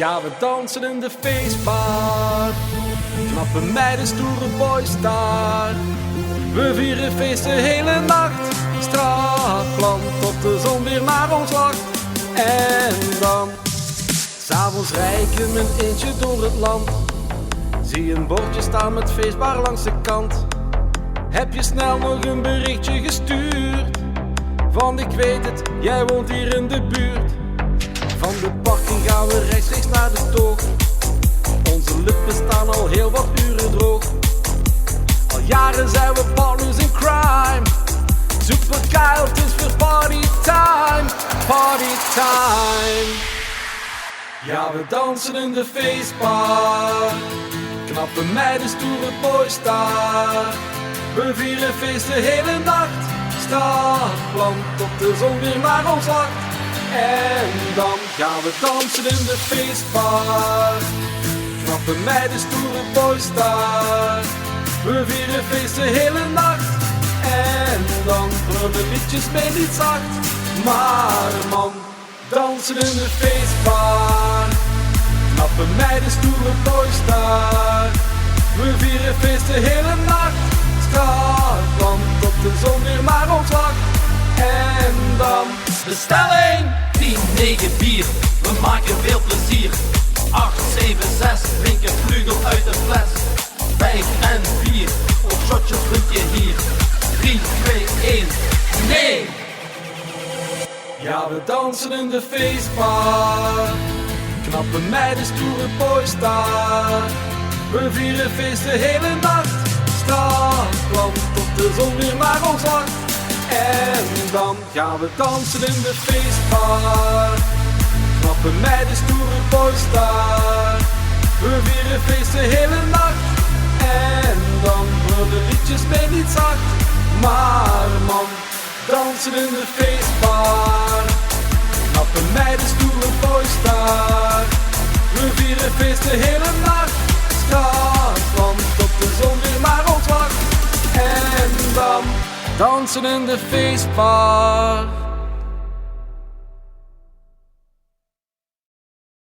Ja, we dansen in de feestbar. Knappe meiden, stoere boys daar. We vieren feest de hele nacht. Strafplan tot de zon weer naar ons lacht. En dan, s'avonds rij ik in mijn eentje door het land. Zie een bordje staan met feestbar langs de kant. Heb je snel nog een berichtje gestuurd? Van ik weet het, jij woont hier in de buurt. Van de parking gaan we rechtstreeks naar de toog. Onze lippen staan al heel wat uren droog. Al jaren zijn we partners in crime. Super geil, het is weer party time. Party time. Ja, we dansen in de feestbar. Knappe meiden, stoere boys daar. We vieren feest de hele nacht. Strafplan tot de zon weer naar ons lacht. En dan gaan we dansen in de feestbar. Knappe meiden, stoere boys daar. We vieren feest de hele nacht. En dan brullen liedjes mee niet zacht. Maar man, dansen in de feestbar. Knappe meiden, stoere boys daar. We vieren feest de hele nacht. Strafplan tot de zon weer naar ons lacht. En dan bestelling 10, 9 bier, we maken veel plezier. 8, 7, 6, drinken vlugel uit de fles. 5 en 4, op shotjes vind je hier. 3, 2, 1, nee! Ja, we dansen in de feestbar. Knappe meiden, stoere boys daar. We vieren feest de hele nacht. Strafplan tot de zon weer naar ons lacht. En dan gaan we dansen in de feestbar. Knappe meiden, stoere boys daar. We vieren feest de hele nacht. En dan worden liedjes mee niet zacht. Maar man, dansen in de feestbar. Knappe meiden, stoere boys daar. We vieren feest de hele nacht. Strafplan tot de zon weer naar ons lacht. En dan dansen in de feestbar.